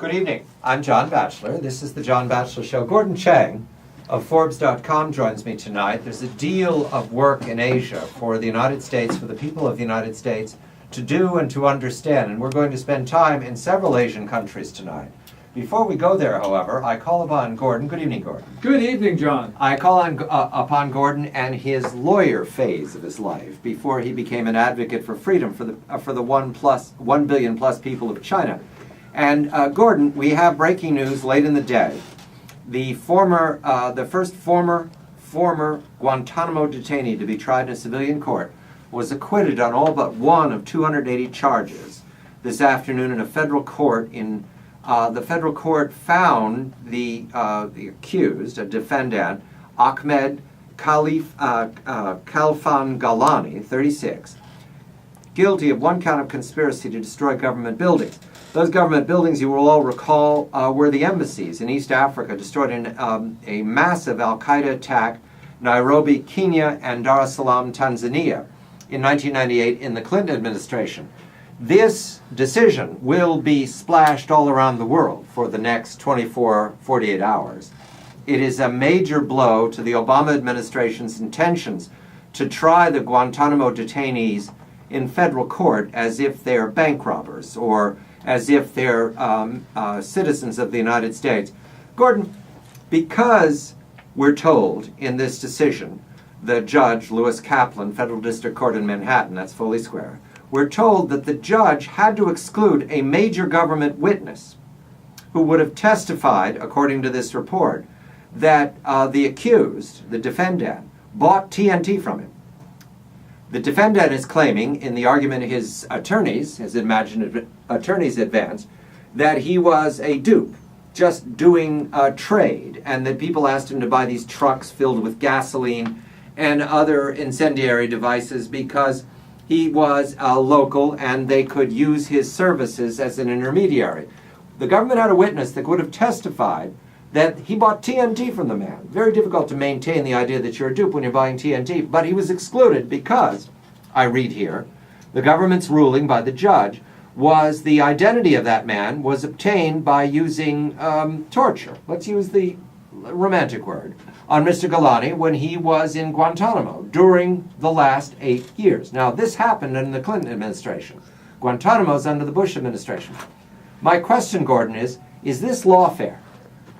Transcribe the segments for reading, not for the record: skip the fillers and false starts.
Good evening. I'm John Batchelor. This is the John Batchelor Show. Gordon Chang of Forbes.com joins me tonight. There's a deal of work in Asia for the United States, for the people of the United States, to do and to understand, and we're going to spend time in several Asian countries tonight. Before we go there, however, I call upon Gordon. Good evening, Gordon. Good evening, John. I call upon Gordon and his lawyer phase of his life before he became an advocate for freedom for the 1 billion plus people of China. And Gordon, we have breaking news late in the day. The first former Guantanamo detainee to be tried in a civilian court was acquitted on all but one of 280 charges this afternoon in a federal court. The federal court found the accused, a defendant, Ahmed Ghailani, 36, guilty of one count of conspiracy to destroy government buildings. Those government buildings, you will all recall, were the embassies in East Africa, destroyed in a massive al-Qaeda attack, Nairobi, Kenya, and Dar es Salaam, Tanzania, in 1998 in the Clinton administration. This decision will be splashed all around the world for the next 48 hours. It is a major blow to the Obama administration's intentions to try the Guantanamo detainees in federal court as if they're bank robbers or as if they're citizens of the United States. Gordon, because we're told in this decision, the judge, Lewis Kaplan, Federal District Court in Manhattan, that's Foley Square, we're told that the judge had to exclude a major government witness who would have testified, according to this report, that the accused, the defendant, bought TNT from him. The defendant is claiming, in the argument his imagined attorneys advanced, that he was a dupe, just doing a trade, and that people asked him to buy these trucks filled with gasoline and other incendiary devices because he was a local and they could use his services as an intermediary. The government had a witness that would have testified that he bought TNT from the man. Very difficult to maintain the idea that you're a dupe when you're buying TNT, but he was excluded because, I read here, the government's ruling by the judge was the identity of that man was obtained by using torture. Let's use the romantic word, on Mr. Ghailani when he was in Guantanamo during the last 8 years. Now, this happened in the Clinton administration. Guantanamo's under the Bush administration. My question, Gordon, is this lawfare?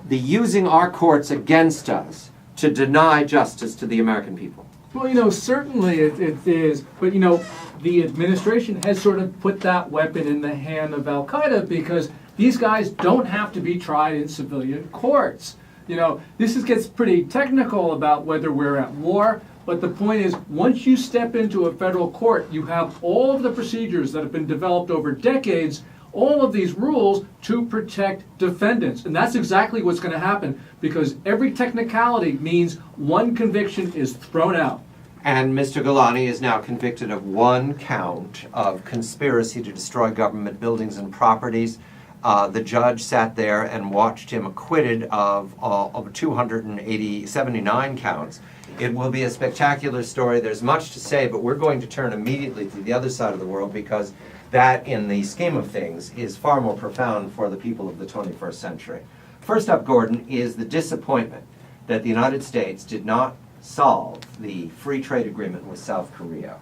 The using our courts against us to deny justice to the American people? Well, certainly it is. But, the administration has sort of put that weapon in the hand of al-Qaeda because these guys don't have to be tried in civilian courts. This gets pretty technical about whether we're at war, but the point is, once you step into a federal court, you have all of the procedures that have been developed over decades, all of these rules to protect defendants. And that's exactly what's going to happen, because every technicality means one conviction is thrown out. And Mr. Ghailani is now convicted of one count of conspiracy to destroy government buildings and properties. The judge sat there and watched him acquitted of 79 counts. It will be a spectacular story. There's much to say, but we're going to turn immediately to the other side of the world because that, in the scheme of things, is far more profound for the people of the 21st century. First up, Gordon, is the disappointment that the United States did not solve the free trade agreement with South Korea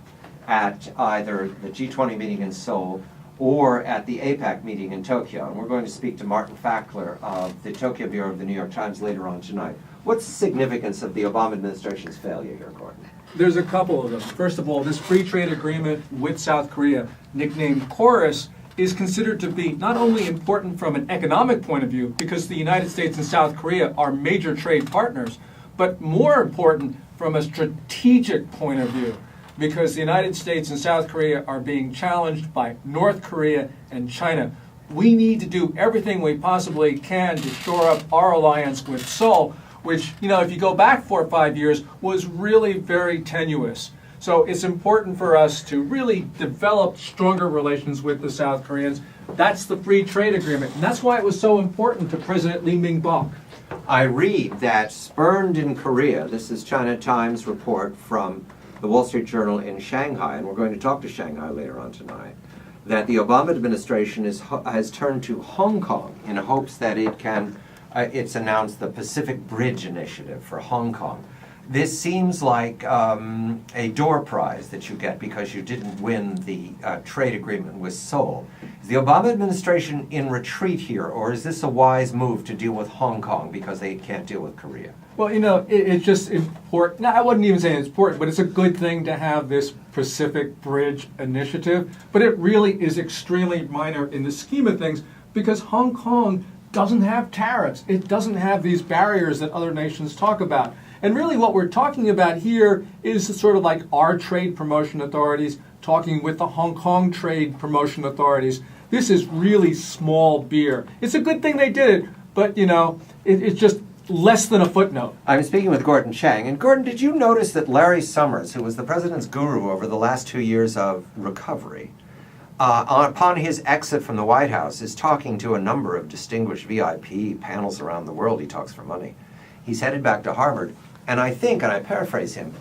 at either the G20 meeting in Seoul or at the APEC meeting in Tokyo. And we're going to speak to Martin Fackler of the Tokyo Bureau of the New York Times later on tonight. What's the significance of the Obama administration's failure here, Gordon? There's a couple of them. First of all, this free trade agreement with South Korea, nicknamed KORUS, is considered to be not only important from an economic point of view, because the United States and South Korea are major trade partners, but more important from a strategic point of view, because the United States and South Korea are being challenged by North Korea and China. We need to do everything we possibly can to shore up our alliance with Seoul, which, if you go back 4 or 5 years, was really very tenuous. So it's important for us to really develop stronger relations with the South Koreans. That's the free trade agreement, and that's why it was so important to President Lee Myung-bak. I read that spurned in Korea, this is China Times report from the Wall Street Journal in Shanghai, and we're going to talk to Shanghai later on tonight, that the Obama administration has turned to Hong Kong in hopes that it's announced the Pacific Bridge Initiative for Hong Kong. This seems like a door prize that you get because you didn't win the trade agreement with Seoul. Is the Obama administration in retreat here, or is this a wise move to deal with Hong Kong because they can't deal with Korea? Well, it's just important. Now, I wouldn't even say it's important, but it's a good thing to have this Pacific Bridge Initiative. But it really is extremely minor in the scheme of things because Hong Kong doesn't have tariffs. It doesn't have these barriers that other nations talk about. And really what we're talking about here is sort of like our trade promotion authorities talking with the Hong Kong trade promotion authorities. This is really small beer. It's a good thing they did it, but it's just less than a footnote. I'm speaking with Gordon Chang. And Gordon, did you notice that Larry Summers, who was the president's guru over the last 2 years of recovery, upon his exit from the White House, is talking to a number of distinguished VIP panels around the world. He talks for money. He's headed back to Harvard. And I think, and I paraphrase him,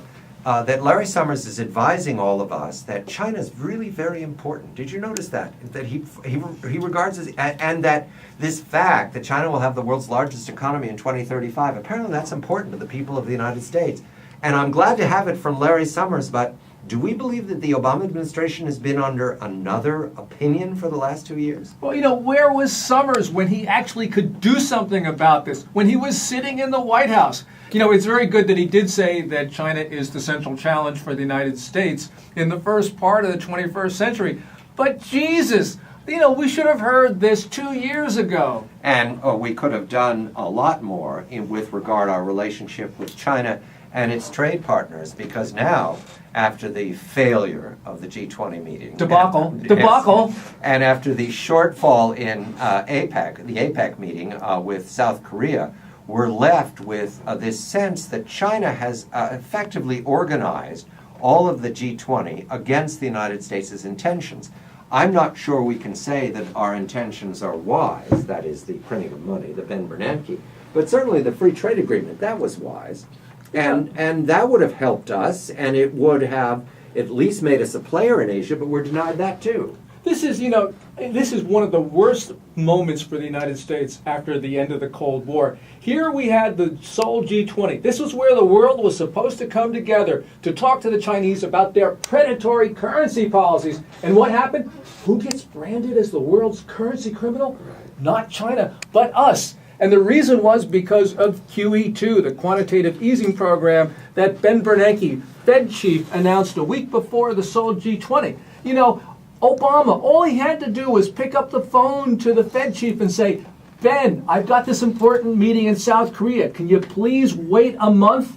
that Larry Summers is advising all of us that China is really very important. Did you notice that? That he regards as, and that this fact that China will have the world's largest economy in 2035, apparently that's important to the people of the United States. And I'm glad to have it from Larry Summers, but do we believe that the Obama administration has been under another opinion for the last 2 years? Well, where was Summers when he actually could do something about this, when he was sitting in the White House? It's very good that he did say that China is the central challenge for the United States in the first part of the 21st century. But Jesus, we should have heard this 2 years ago. And we could have done a lot more with regard to our relationship with China and its trade partners, because now, after the failure of the G20 meeting, debacle, and after the shortfall in APEC, the APEC meeting with South Korea, we're left with this sense that China has effectively organized all of the G20 against the United States' intentions. I'm not sure we can say that our intentions are wise, that is the printing of money, the Ben Bernanke, but certainly the free trade agreement, that was wise. And that would have helped us, and it would have at least made us a player in Asia, but we're denied that too. This is one of the worst moments for the United States after the end of the Cold War. Here we had the Seoul G20. This was where the world was supposed to come together to talk to the Chinese about their predatory currency policies. And what happened? Who gets branded as the world's currency criminal? Not China, but us. And the reason was because of QE2, the quantitative easing program that Ben Bernanke, Fed chief, announced a week before the Seoul G20. Obama, all he had to do was pick up the phone to the Fed chief and say, Ben, I've got this important meeting in South Korea. Can you please wait a month?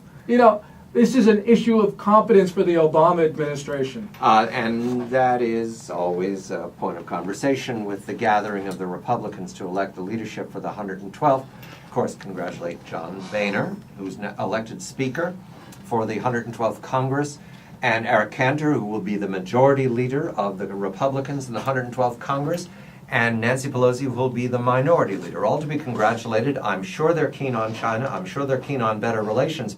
This is an issue of competence for the Obama administration. And that is always a point of conversation with the gathering of the Republicans to elect the leadership for the 112th. Of course, congratulate John Boehner, who's elected Speaker for the 112th Congress, and Eric Cantor, who will be the majority leader of the Republicans in the 112th Congress, and Nancy Pelosi, who will be the minority leader. All to be congratulated. I'm sure they're keen on China. I'm sure they're keen on better relations.